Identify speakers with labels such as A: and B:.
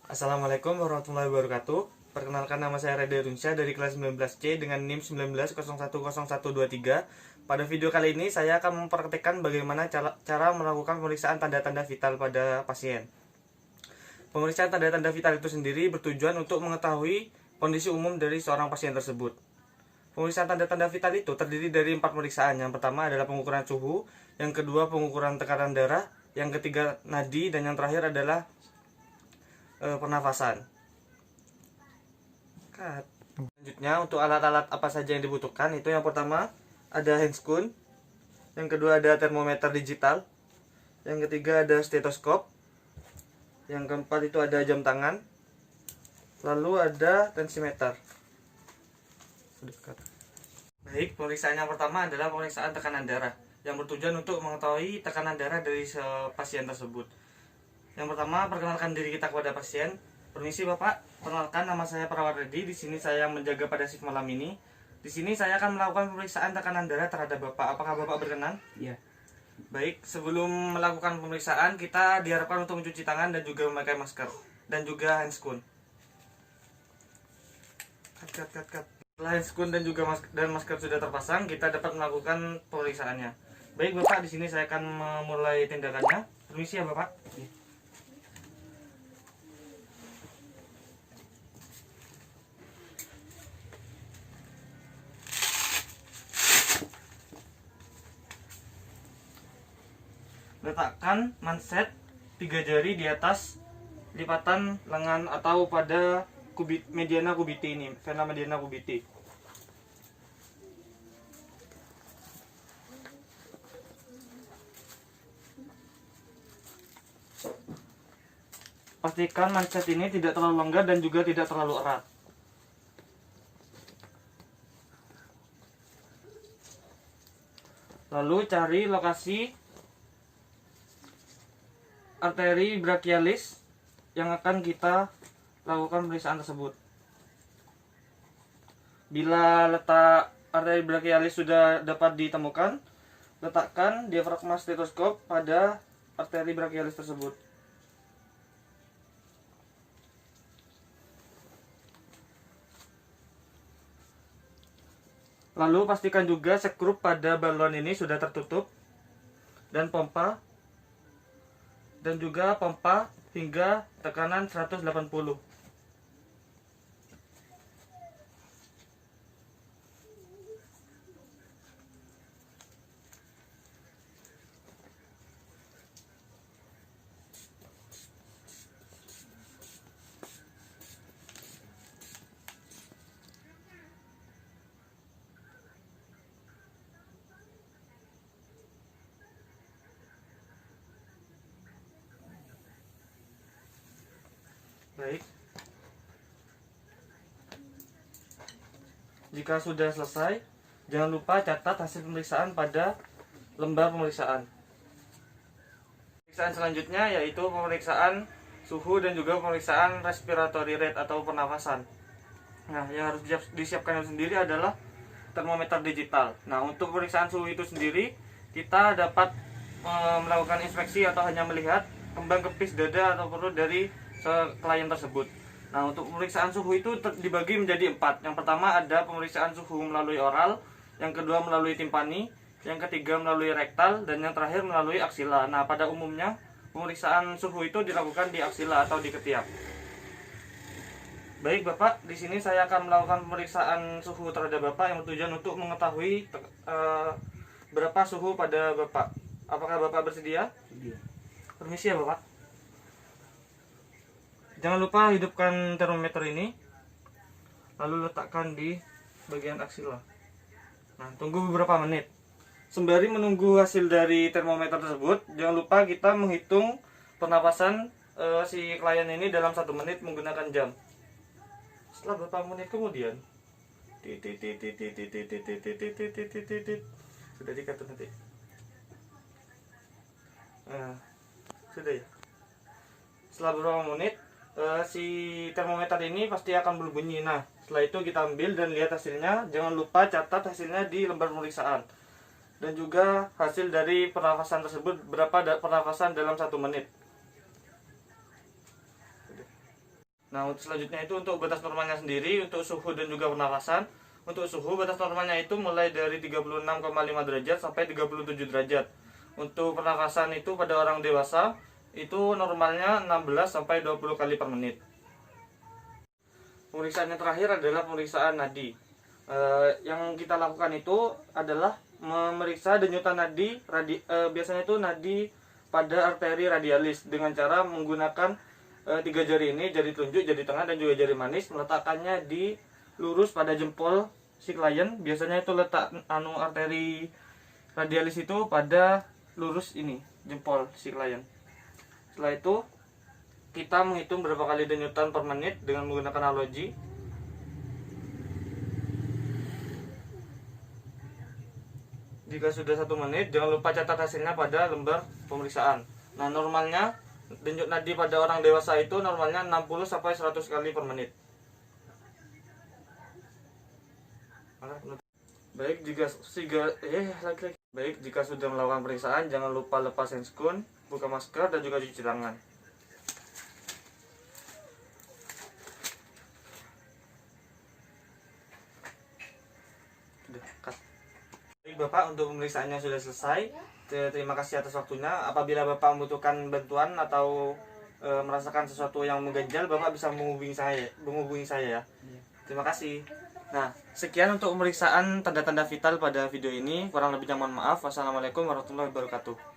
A: Assalamualaikum warahmatullahi wabarakatuh. Perkenalkan, nama saya Reda Runsya dari kelas 19C dengan NIM 19010123. Pada video kali ini saya akan mempraktekkan bagaimana cara melakukan pemeriksaan tanda-tanda vital pada pasien. Pemeriksaan tanda-tanda vital itu sendiri bertujuan untuk mengetahui kondisi umum dari seorang pasien tersebut. Pemeriksaan tanda-tanda vital itu terdiri dari 4 pemeriksaan. Yang pertama adalah pengukuran suhu, yang kedua pengukuran tekanan darah, yang ketiga nadi, dan yang terakhir adalah pernafasan. Selanjutnya, untuk alat-alat apa saja yang dibutuhkan, itu yang pertama ada handscoon, yang kedua ada termometer digital, yang ketiga ada stetoskop, yang keempat itu ada jam tangan, lalu ada tensimeter. Baik, pemeriksaan yang pertama adalah pemeriksaan tekanan darah yang bertujuan untuk mengetahui tekanan darah dari pasien tersebut. Yang pertama, perkenalkan diri kita kepada pasien. Permisi Bapak, perkenalkan, nama saya Perawat Redi. Di sini saya menjaga pada shift malam ini. Di sini saya akan melakukan pemeriksaan tekanan darah terhadap Bapak. Apakah Bapak berkenan?
B: Iya.
A: Baik, sebelum melakukan pemeriksaan kita diharapkan untuk mencuci tangan dan juga memakai masker dan juga handscoon. Setelah handscoon dan juga masker sudah terpasang, kita dapat melakukan pemeriksaannya. Baik Bapak, di sini saya akan memulai tindakannya. Permisi ya Bapak.
B: Iya.
A: Letakkan manset 3 jari di atas lipatan lengan atau pada mediana kubiti ini, vena mediana kubiti. Pastikan manset ini tidak terlalu longgar dan juga tidak terlalu erat. Lalu cari lokasi arteri brachialis yang akan kita lakukan pemeriksaan tersebut. Bila letak arteri brachialis sudah dapat ditemukan, letakkan diafragma stetoskop pada arteri brachialis tersebut. Lalu pastikan juga skrup pada balon ini sudah tertutup dan juga pompa hingga tekanan 180. Baik. Jika sudah selesai, jangan lupa catat hasil pemeriksaan pada lembar pemeriksaan. Pemeriksaan selanjutnya yaitu pemeriksaan suhu dan juga pemeriksaan respiratory rate atau pernafasan. Nah, yang harus disiapkan sendiri adalah termometer digital. Nah, untuk pemeriksaan suhu itu sendiri, kita dapat melakukan inspeksi atau hanya melihat kembang kepis dada atau perut dari klien tersebut. Nah, untuk pemeriksaan suhu itu dibagi menjadi 4. Yang pertama ada pemeriksaan suhu melalui oral, yang kedua melalui timpani, yang ketiga melalui rektal, dan yang terakhir melalui aksila. Nah, pada umumnya pemeriksaan suhu itu dilakukan di aksila atau di ketiak. Baik Bapak, di sini saya akan melakukan pemeriksaan suhu terhadap Bapak yang bertujuan untuk mengetahui berapa suhu pada Bapak. Apakah Bapak bersedia?
B: Iya.
A: Permisi ya Bapak. Jangan lupa hidupkan termometer ini, lalu letakkan di bagian aksila. Nah, tunggu beberapa menit. Sembari menunggu hasil dari termometer tersebut, jangan lupa kita menghitung pernapasan si klien ini dalam 1 menit menggunakan jam. Setelah beberapa menit kemudian, sudah dikatur nanti. Nah, sudah ya. Setelah beberapa menit, si termometer ini pasti akan berbunyi. Nah, setelah itu kita ambil dan lihat hasilnya. Jangan lupa catat hasilnya di lembar pemeriksaan. Dan juga hasil dari pernafasan tersebut, berapa pernafasan dalam 1 menit. Nah, untuk selanjutnya itu untuk batas normalnya sendiri untuk suhu dan juga pernafasan. Untuk suhu batas normalnya itu mulai dari 36,5 derajat sampai 37 derajat. Untuk pernafasan itu pada orang dewasa itu normalnya 16 sampai 20 kali per menit. Pemeriksaan yang terakhir adalah pemeriksaan nadi. Yang kita lakukan itu adalah memeriksa denyutan nadi, biasanya itu nadi pada arteri radialis dengan cara menggunakan 3 jari ini, jari telunjuk, jari tengah, dan juga jari manis, meletakkannya di lurus pada jempol si klien. Biasanya itu letak arteri radialis itu pada lurus ini, jempol si klien. Setelah itu kita menghitung berapa kali denyutan per menit dengan menggunakan analogi. Jika sudah 1 menit, jangan lupa catat hasilnya pada lembar pemeriksaan. Nah, normalnya denyut nadi pada orang dewasa itu normalnya 60 sampai 100 kali per menit. Baik, jika sudah melakukan pemeriksaan, jangan lupa lepas handskun, buka masker, dan juga cuci tangan. Baik Bapak, untuk pemeriksaannya sudah selesai. Terima kasih atas waktunya. Apabila Bapak membutuhkan bantuan atau merasakan sesuatu yang mengganjal, Bapak bisa menghubungi saya ya. Terima kasih. Nah, sekian untuk pemeriksaan tanda-tanda vital pada video ini. Kurang lebihnya mohon maaf. Wassalamualaikum warahmatullahi wabarakatuh.